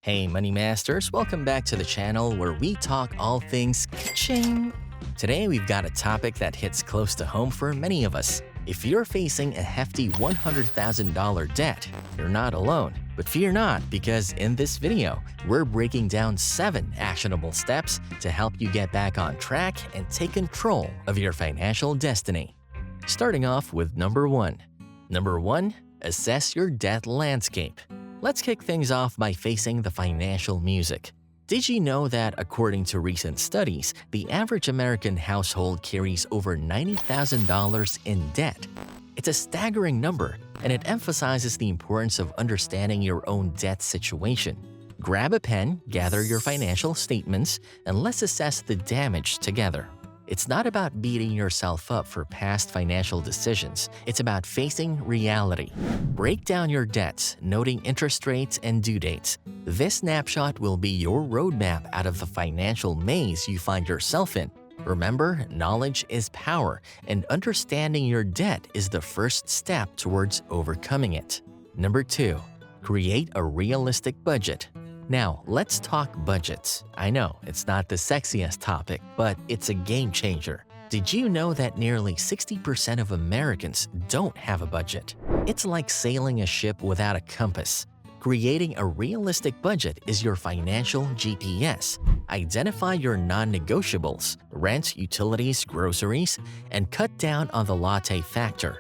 Hey Money Masters, welcome back to the channel where we talk all things ka-ching. Today we've got a topic that hits close to home for many of us. If you're facing a hefty $100,000 debt, you're not alone. But fear not, because in this video, we're breaking down 7 actionable steps to help you get back on track and take control of your financial destiny. Starting off with number 1. Number 1. Assess your debt landscape. Let's kick things off by facing the financial music. Did you know that according to recent studies, the average American household carries over $90,000 in debt? It's a staggering number, and it emphasizes the importance of understanding your own debt situation. Grab a pen, gather your financial statements, and let's assess the damage together. It's not about beating yourself up for past financial decisions. It's about facing reality. Break down your debts, noting interest rates and due dates. This snapshot will be your roadmap out of the financial maze you find yourself in. Remember, knowledge is power, and understanding your debt is the first step towards overcoming it. Number 2. Create a realistic budget. Now, let's talk budgets. I know, it's not the sexiest topic, but it's a game changer. Did you know that nearly 60% of Americans don't have a budget? It's like sailing a ship without a compass. Creating a realistic budget is your financial GPS. Identify your non-negotiables, rent, utilities, groceries, and cut down on the latte factor.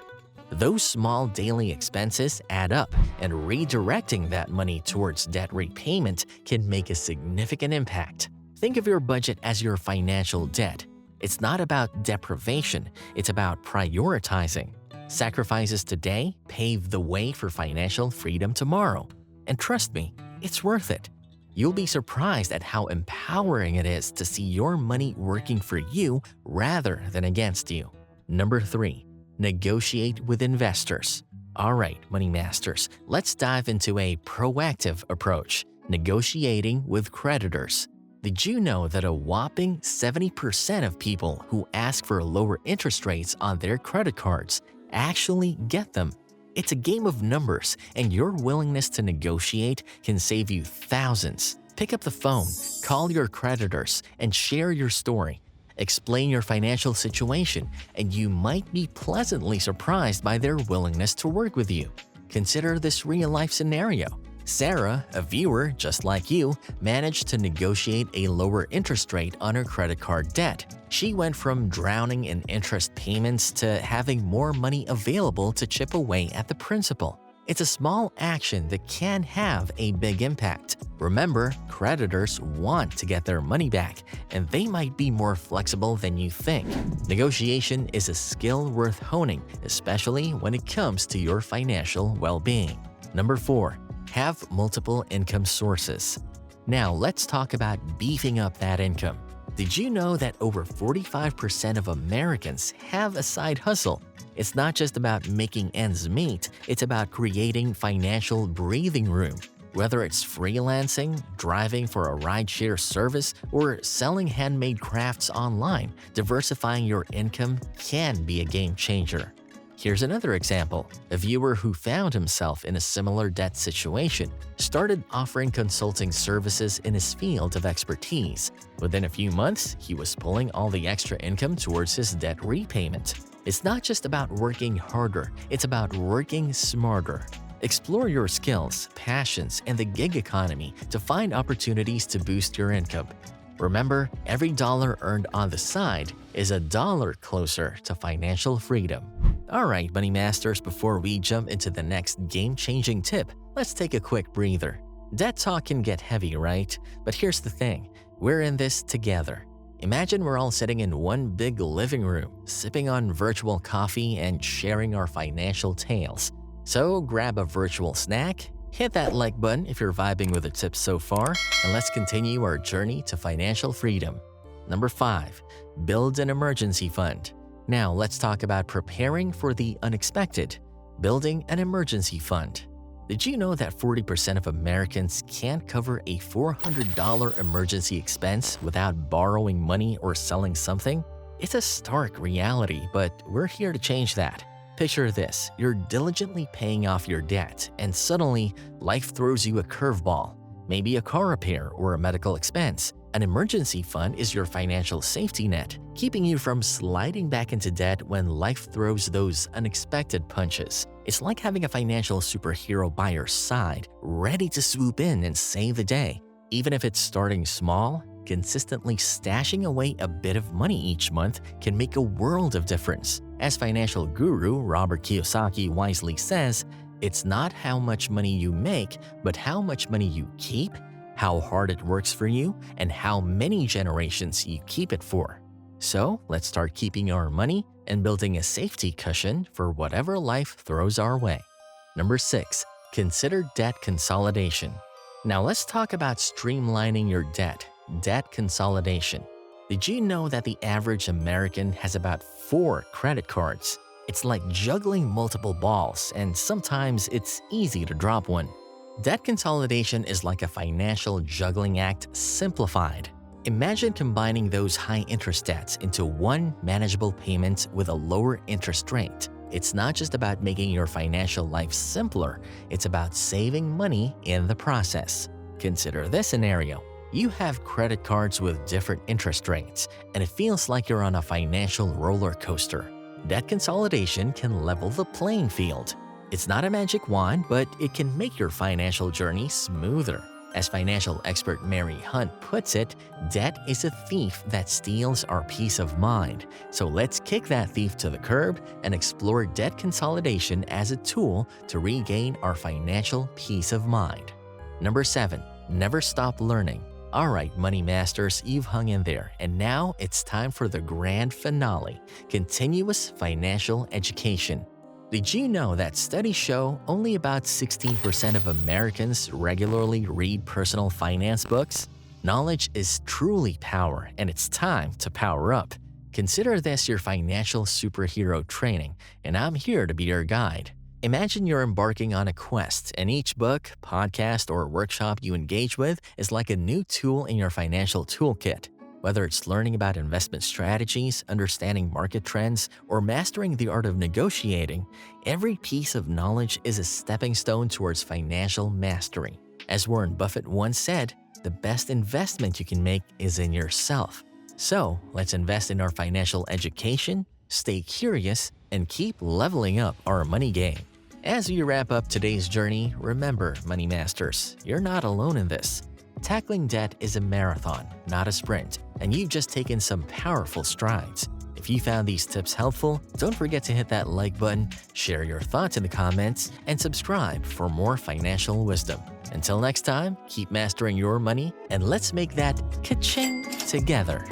Those small daily expenses add up, and redirecting that money towards debt repayment can make a significant impact. Think of your budget as your financial debt. It's not about deprivation, it's about prioritizing. Sacrifices today pave the way for financial freedom tomorrow. And trust me, it's worth it. You'll be surprised at how empowering it is to see your money working for you rather than against you. Number 3. Negotiate with investors. Alright, Money Masters, let's dive into a proactive approach, negotiating with creditors. Did you know that a whopping 70% of people who ask for lower interest rates on their credit cards actually get them? It's a game of numbers, and your willingness to negotiate can save you thousands. Pick up the phone, call your creditors, and share your story. Explain your financial situation, and you might be pleasantly surprised by their willingness to work with you. Consider this real-life scenario. Sarah, a viewer just like you, managed to negotiate a lower interest rate on her credit card debt. She went from drowning in interest payments to having more money available to chip away at the principal. It's a small action that can have a big impact. Remember, creditors want to get their money back, and they might be more flexible than you think. Negotiation is a skill worth honing, especially when it comes to your financial well-being. Number 4. Have multiple income sources. Now, let's talk about beefing up that income. Did you know that over 45% of Americans have a side hustle? It's not just about making ends meet, it's about creating financial breathing room. Whether it's freelancing, driving for a rideshare service, or selling handmade crafts online, diversifying your income can be a game changer. Here's another example. A viewer who found himself in a similar debt situation started offering consulting services in his field of expertise. Within a few months, he was pulling all the extra income towards his debt repayment. It's not just about working harder, it's about working smarter. Explore your skills, passions, and the gig economy to find opportunities to boost your income. Remember, every dollar earned on the side is a dollar closer to financial freedom. Alright, Money Masters, before we jump into the next game-changing tip, let's take a quick breather. Debt talk can get heavy, right? But here's the thing, we're in this together. Imagine we're all sitting in one big living room, sipping on virtual coffee and sharing our financial tales. So grab a virtual snack, hit that like button if you're vibing with the tips so far, and let's continue our journey to financial freedom. Number 5. Build an emergency fund. Now let's talk about preparing for the unexpected. Building an emergency fund. Did you know that 40% of Americans can't cover a $400 emergency expense without borrowing money or selling something? It's a stark reality, but we're here to change that. Picture this, you're diligently paying off your debt, and suddenly, life throws you a curveball. maybe a car repair or a medical expense. An emergency fund is your financial safety net, keeping you from sliding back into debt when life throws those unexpected punches. It's like having a financial superhero by your side, ready to swoop in and save the day. Even if it's starting small, consistently stashing away a bit of money each month can make a world of difference. As financial guru Robert Kiyosaki wisely says, it's not how much money you make, but how much money you keep, how hard it works for you, and how many generations you keep it for. So let's start keeping our money and building a safety cushion for whatever life throws our way. Number 6. Consider debt consolidation. Now let's talk about streamlining your debt consolidation. Did you know that the average American has about 4 credit cards? It's like juggling multiple balls, and sometimes it's easy to drop one. Debt consolidation is like a financial juggling act simplified. Imagine combining those high-interest debts into one manageable payment with a lower interest rate. It's not just about making your financial life simpler, it's about saving money in the process. Consider this scenario. You have credit cards with different interest rates, and it feels like you're on a financial roller coaster. Debt consolidation can level the playing field. It's not a magic wand, but it can make your financial journey smoother. As financial expert Mary Hunt puts it, debt is a thief that steals our peace of mind. So let's kick that thief to the curb and explore debt consolidation as a tool to regain our financial peace of mind. Number 7. Never stop learning. All right, money masters, you've hung in there, and now it's time for the grand finale, continuous financial education. Did you know that studies show only about 16% of Americans regularly read personal finance books? Knowledge is truly power, and it's time to power up. Consider this your financial superhero training, and I'm here to be your guide. Imagine you're embarking on a quest, and each book, podcast, or workshop you engage with is like a new tool in your financial toolkit. Whether it's learning about investment strategies, understanding market trends, or mastering the art of negotiating, every piece of knowledge is a stepping stone towards financial mastery. As Warren Buffett once said, the best investment you can make is in yourself. So, let's invest in our financial education, stay curious, and keep leveling up our money game. As we wrap up today's journey, remember, Money Masters, you're not alone in this. Tackling debt is a marathon, not a sprint, and you've just taken some powerful strides. If you found these tips helpful, don't forget to hit that like button, share your thoughts in the comments, and subscribe for more financial wisdom. Until next time, keep mastering your money, and let's make that ka-ching together.